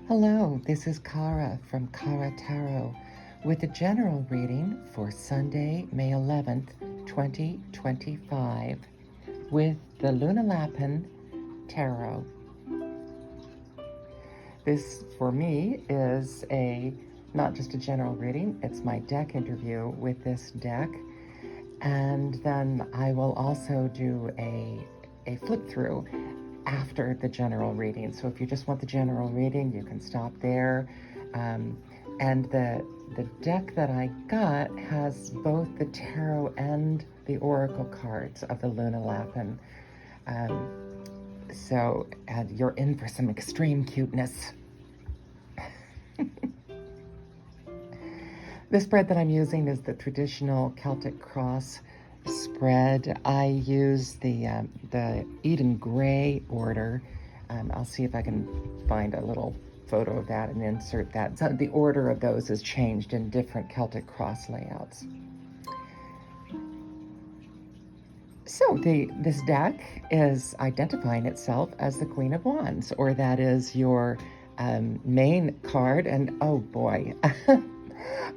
Hello, this is Kara from Kara Tarot with a general reading for Sunday, May 11th, 2025 with the Lapin Tarot. This, for me, is not just a general reading, it's my deck interview with this deck. And then I will also do a flip through after the general reading. So if you just want the general reading, you can stop there. And the deck that I got has both the tarot and the oracle cards of the Lapin. So you're in for some extreme cuteness. The spread that I'm using is the traditional Celtic Cross spread. I use the Eden Gray order. I'll see if I can find a little photo of that and insert that. So the order of those is changed in different Celtic Cross layouts. So this deck is identifying itself as the Queen of Wands, or that is your main card. And oh boy,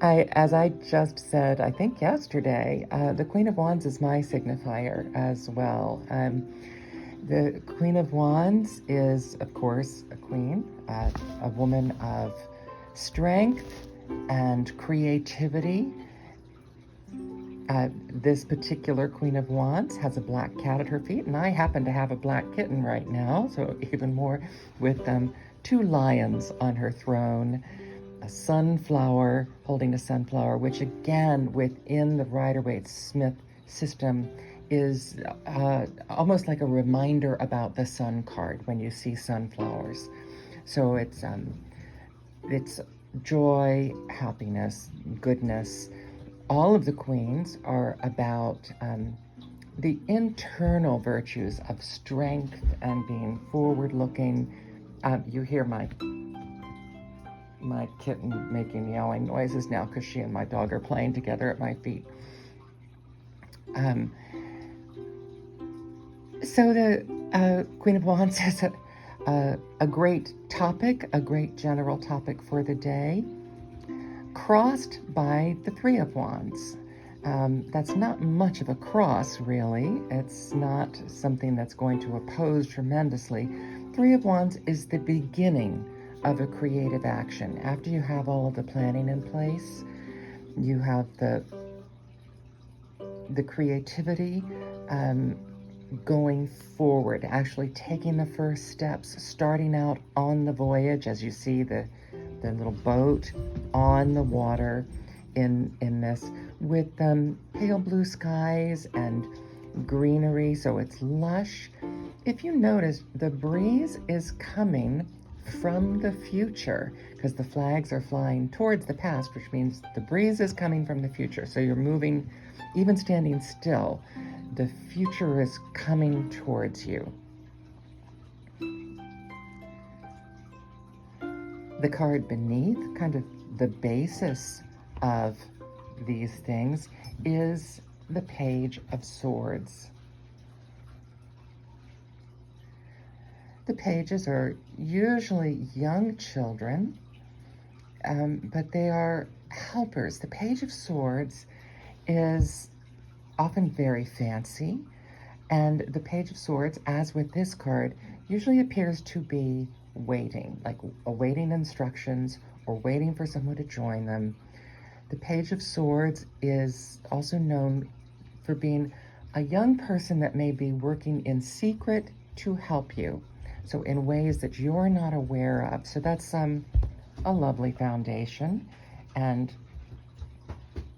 as I just said, I think yesterday, the Queen of Wands is my signifier as well. The Queen of Wands is, of course, a queen, a woman of strength and creativity. This particular Queen of Wands has a black cat at her feet, and I happen to have a black kitten right now, so even more, with two lions on her throne, a sunflower, holding a sunflower, which again, within the Rider-Waite-Smith system, is almost like a reminder about the sun card when you see sunflowers. So it's joy, happiness, goodness. All of the queens are about the internal virtues of strength and being forward-looking. You hear my kitten making yelling noises now because she and my dog are playing together at my feet. So the Queen of Wands is a great topic, a great general topic for the day, crossed by the Three of Wands. That's not much of a cross, really. It's not something that's going to oppose tremendously. Three of Wands is the beginning of a creative action. After you have all of the planning in place, you have the creativity going forward, actually taking the first steps, starting out on the voyage, as you see the little boat on the water in this, with pale blue skies and greenery, so it's lush. If you notice, the breeze is coming from the future, because the flags are flying towards the past, which means the breeze is coming from the future. So you're moving, even standing still, the future is coming towards you. The card beneath, kind of the basis of these things, is the Page of Swords. The pages are usually young children, but they are helpers. The Page of Swords is often very fancy, and the Page of Swords, as with this card, usually appears to be waiting, like awaiting instructions or waiting for someone to join them. The Page of Swords is also known for being a young person that may be working in secret to help you, so in ways that you're not aware of. So that's a lovely foundation. And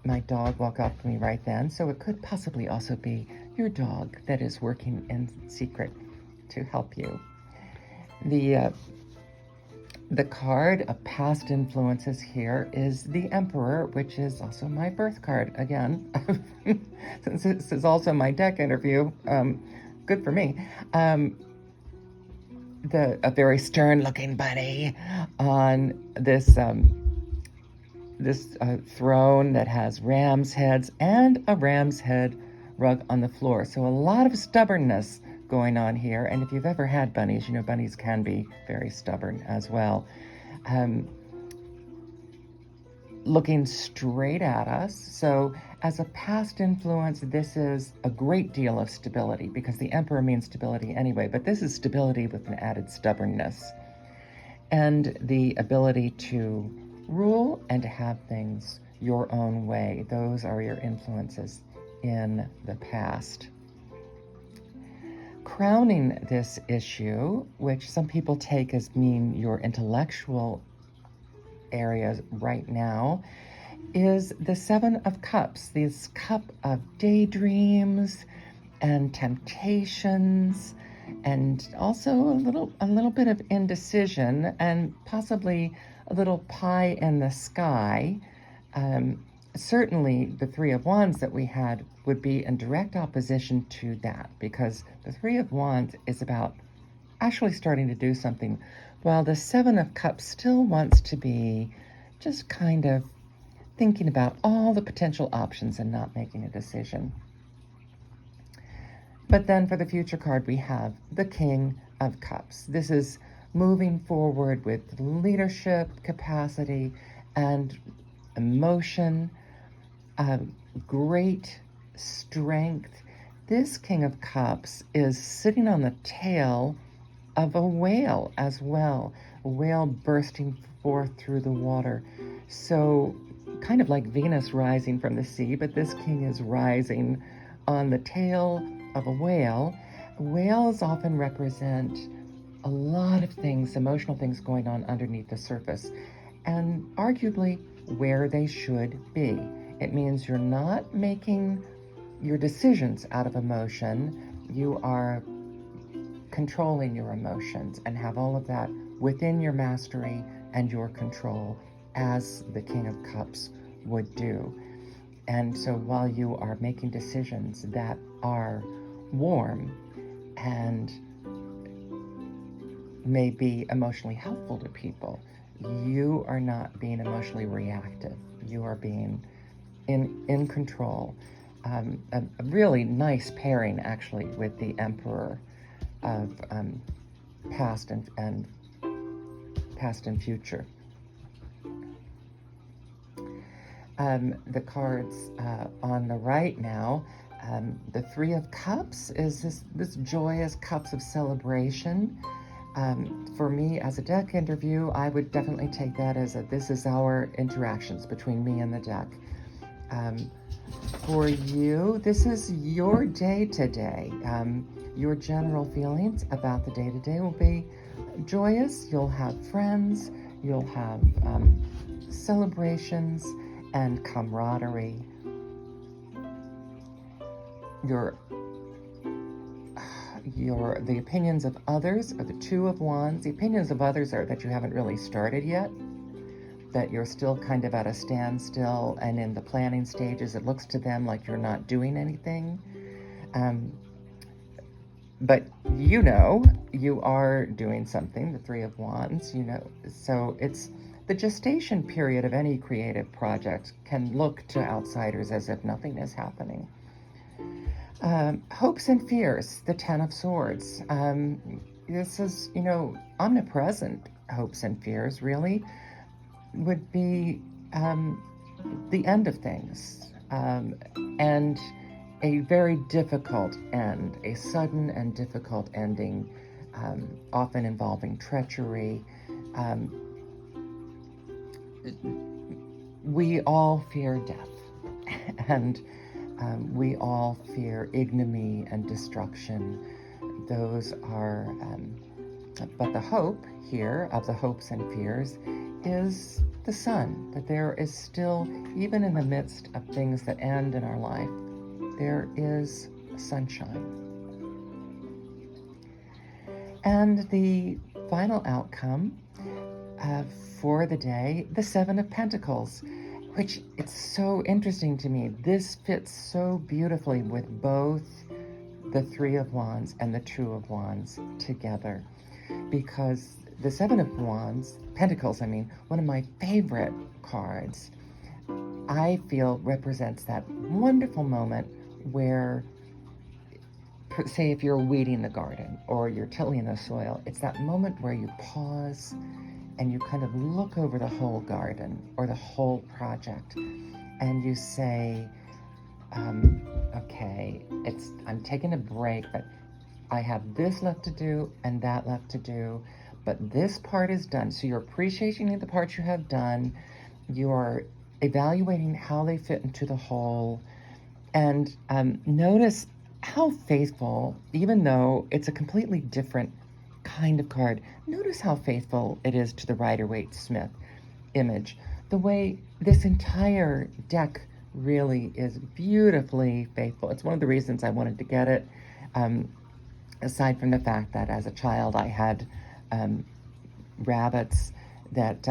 my dog woke up to me right then, so it could possibly also be your dog that is working in secret to help you. The card of past influences here is the Emperor, which is also my birth card. Again, since this is also my deck interview, good for me. A very stern-looking bunny on this throne that has ram's heads and a ram's head rug on the floor. So a lot of stubbornness going on here. And if you've ever had bunnies, you know bunnies can be very stubborn as well. um, looking straight at us. So as a past influence, this is a great deal of stability, because the Emperor means stability anyway, but this is stability with an added stubbornness and the ability to rule and to have things your own way. Those are your influences in the past. Crowning this issue, which some people take as mean your intellectual areas right now, is the Seven of Cups, this cup of daydreams and temptations, and also a little bit of indecision, and possibly a little pie in the sky. Certainly the Three of Wands that we had would be in direct opposition to that, because the Three of Wands is about actually starting to do something, while the Seven of Cups still wants to be just kind of thinking about all the potential options and not making a decision. But then for the future card, we have the King of Cups. This is moving forward with leadership, capacity, and emotion, great strength. This King of Cups is sitting on the tail of a whale as well, a whale bursting forth through the water. So kind of like Venus rising from the sea, but this king is rising on the tail of a whale. Whales often represent a lot of things, emotional things going on underneath the surface, and arguably where they should be. It means you're not making your decisions out of emotion. You are controlling your emotions and have all of that within your mastery and your control, as the King of Cups would do. And so while you are making decisions that are warm and may be emotionally helpful to people, you are not being emotionally reactive. You are being in control. A really nice pairing, actually, with the Emperor of past and future. The cards on the right now, the Three of Cups is this joyous cups of celebration. For me, as a deck interview, I would definitely take that as this is our interactions between me and the deck. For you, this is your day-to-day. Your general feelings about the day-to-day will be joyous. You'll have friends. You'll have celebrations and camaraderie. The opinions of others are the Two of Wands. The opinions of others are that you haven't really started yet, that you're still kind of at a standstill and in the planning stages. It looks to them like you're not doing anything. But you know you are doing something, the Three of Wands, you know. So it's the gestation period of any creative project can look to outsiders as if nothing is happening. Hopes and fears, the Ten of Swords. This is, omnipresent hopes and fears, really, would be the end of things, and a very difficult end, a sudden and difficult ending, often involving treachery. We all fear death, and we all fear ignominy and destruction. Those are, but the hope here of the hopes and fears is the sun, that there is still, even in the midst of things that end in our life, there is sunshine. And the final outcome for the day, the Seven of Pentacles, which it's so interesting to me. This fits so beautifully with both the Three of Wands and the Two of Wands together, because the Seven of Wands, Pentacles, one of my favorite cards, I feel represents that wonderful moment where, say if you're weeding the garden or you're tilling the soil, it's that moment where you pause and you kind of look over the whole garden or the whole project, and you say, okay, I'm taking a break, but I have this left to do and that left to do, but this part is done. So you're appreciating the parts you have done, you're evaluating how they fit into the whole, and notice how faithful, even though it's a completely different kind of card, notice how faithful it is to the Rider-Waite-Smith image. The way this entire deck really is beautifully faithful. It's one of the reasons I wanted to get it, aside from the fact that as a child I had rabbits that,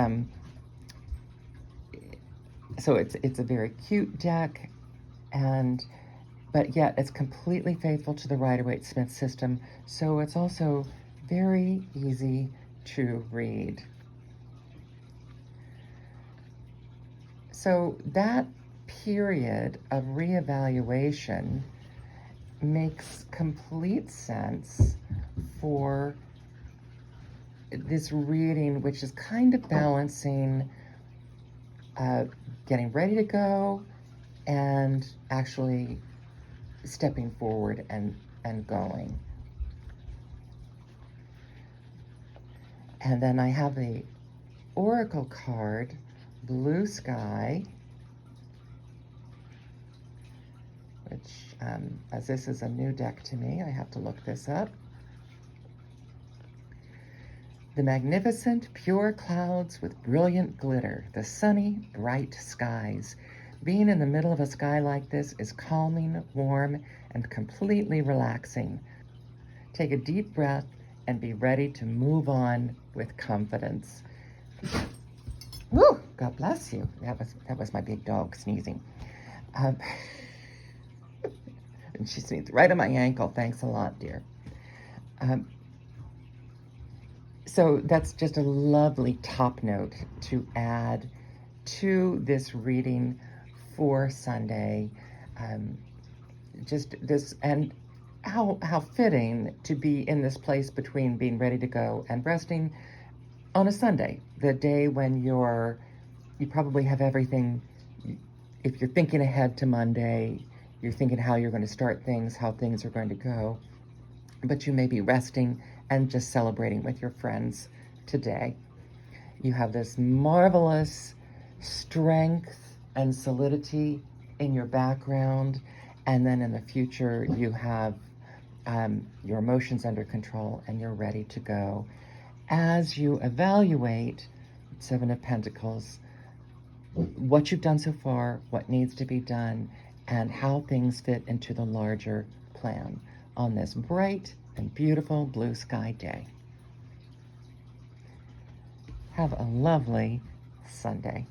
so it's a very cute deck, but yet it's completely faithful to the Rider-Waite-Smith system, so it's also very easy to read. So that period of reevaluation makes complete sense for this reading, which is kind of balancing getting ready to go and actually stepping forward and going. And then I have the Oracle card, Blue Sky, which, as this is a new deck to me, I have to look this up. The magnificent, pure clouds with brilliant glitter, the sunny, bright skies. Being in the middle of a sky like this is calming, warm, and completely relaxing. Take a deep breath and be ready to move on with confidence. Woo! God bless you. That was my big dog sneezing. And she sneezed right on my ankle. Thanks a lot, dear. So that's just a lovely top note to add to this reading for Sunday. Just this, and how fitting to be in this place between being ready to go and resting on a Sunday, the day when you probably have everything. If you're thinking ahead to Monday, you're thinking how you're going to start things, how things are going to go, but you may be resting and just celebrating with your friends today. You have this marvelous strength and solidity in your background, and then in the future you have your emotions under control and you're ready to go. As you evaluate Seven of Pentacles, what you've done so far, what needs to be done, and how things fit into the larger plan on this bright and beautiful blue sky day. Have a lovely Sunday.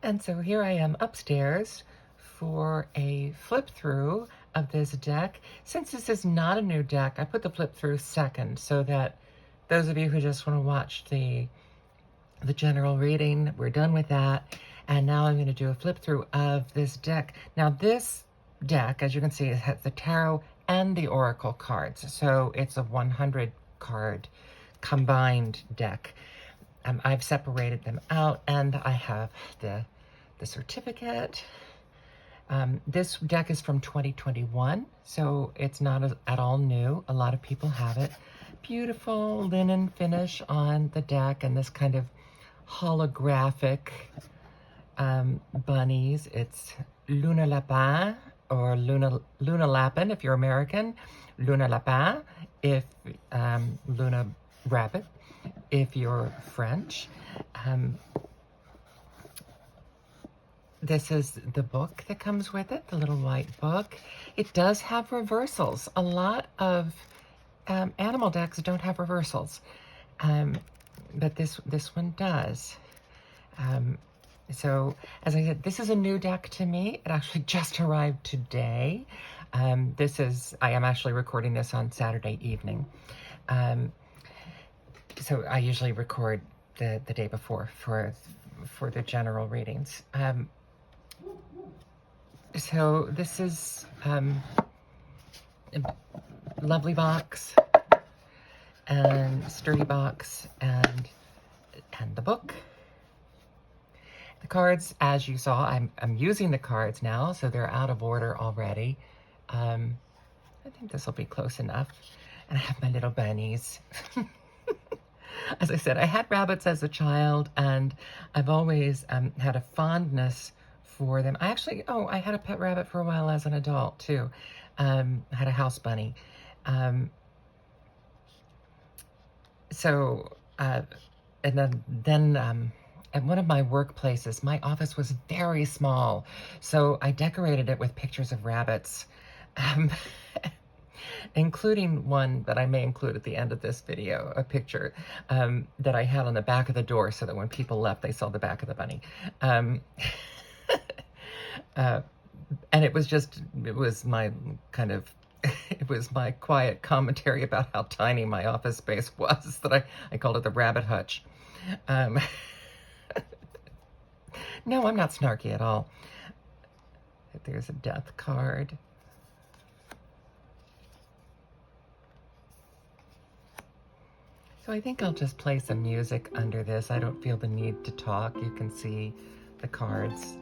And so here I am upstairs for a flip through of this deck. Since this is not a new deck, I put the flip through second so that those of you who just want to watch the general reading, we're done with that. And now I'm going to do a flip through of this deck. Now this deck, as you can see, it has the tarot and the oracle cards. So it's a 100 card combined deck. I've separated them out, and I have the certificate. This deck is from 2021, so it's not at all new. A lot of people have it. Beautiful linen finish on the deck, and this kind of holographic bunnies. It's Luna Lapin, or Luna Lapin if you're American, Luna Lapin if Luna Rabbit if you're French. This is the book that comes with it, the little white book. It does have reversals. A lot of animal decks don't have reversals, but this one does. So, as I said, this is a new deck to me. It actually just arrived today. I am actually recording this on Saturday evening. So I usually record the day before for the general readings. So this is lovely box and sturdy box and the book. The cards, as you saw, I'm using the cards now, so they're out of order already. I think this will be close enough. And I have my little bunnies. As I said, I had rabbits as a child, and I've always had a fondness for them. I had a pet rabbit for a while as an adult, too. I had a house bunny. And then at one of my workplaces, my office was very small, so I decorated it with pictures of rabbits, including one that I may include at the end of this video, a picture that I had on the back of the door so that when people left, they saw the back of the bunny. And it was my kind of, it was my quiet commentary about how tiny my office space was that I called it the rabbit hutch. No, I'm not snarky at all. There's a death card. So I think I'll just play some music under this. I don't feel the need to talk. You can see the cards.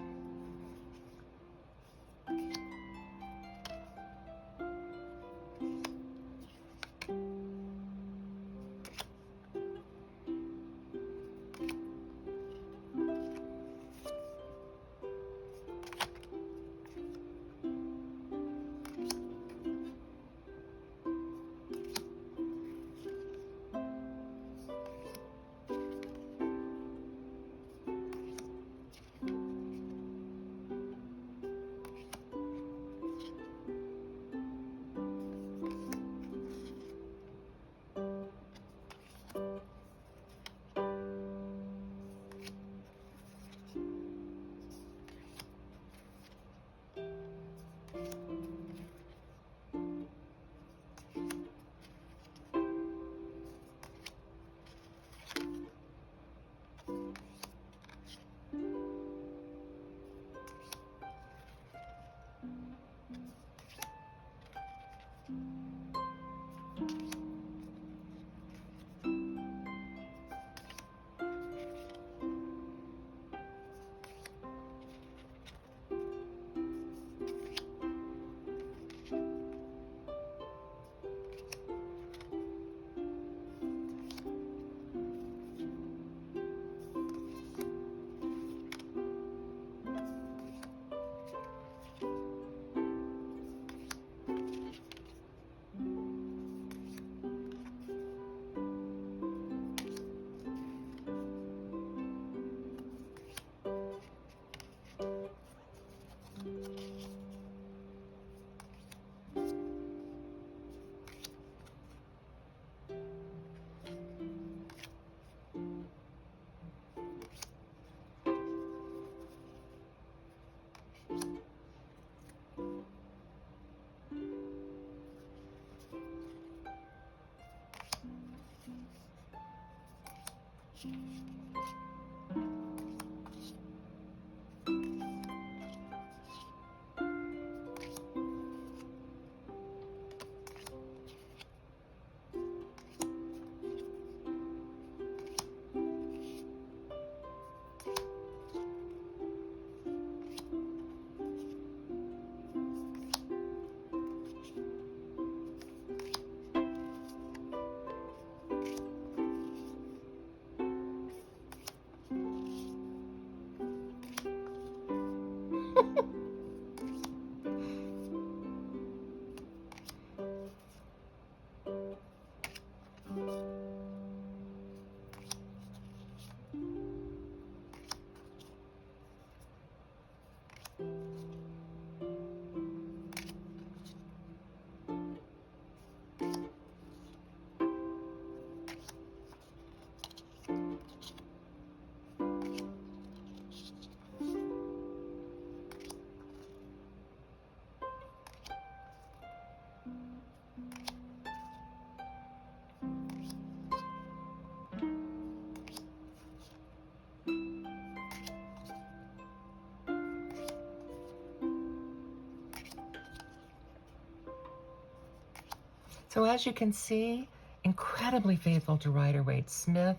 So as you can see, incredibly faithful to Rider-Waite-Smith.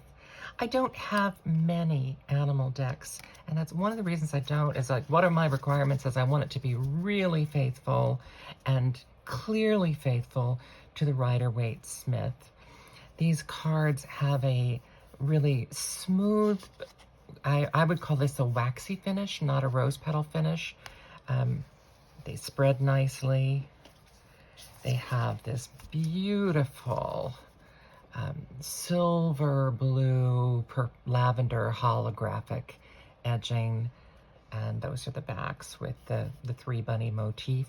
I don't have many animal decks, and that's one of the reasons I don't, is like, what are my requirements? Is I want it to be really faithful and clearly faithful to the Rider-Waite-Smith. These cards have a really smooth, I would call this a waxy finish, not a rose petal finish. They spread nicely. They have this beautiful silver blue lavender holographic edging, and those are the backs with the three bunny motif.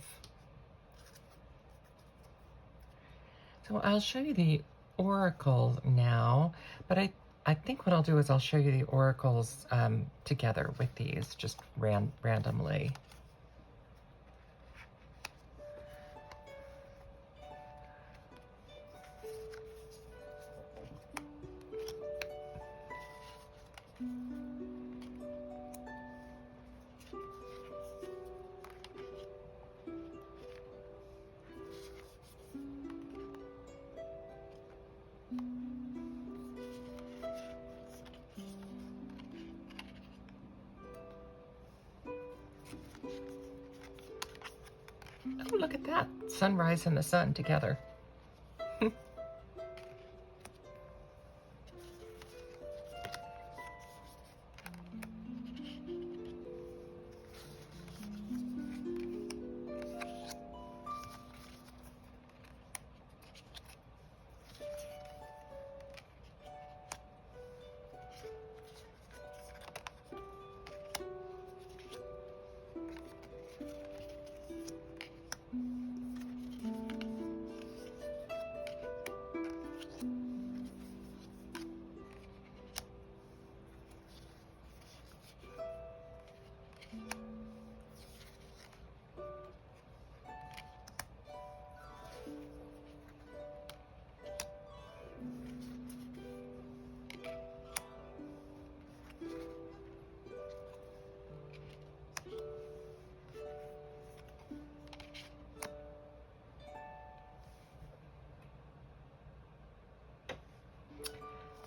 So I'll show you the oracle now, but I think what I'll do is I'll show you the oracles together with these, just randomly. Oh, look at that. Sunrise and the sun together.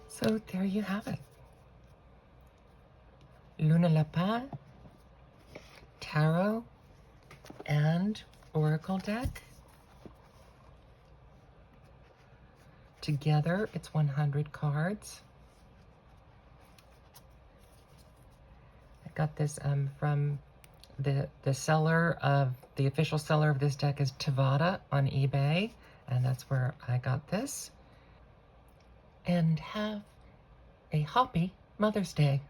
So there you have it. Luna Lapin, Tarot, and Oracle deck. Together, it's 100 cards. I got this from the seller of, the official seller of this deck is Tivada on eBay, and that's where I got this. And have a happy Mother's Day.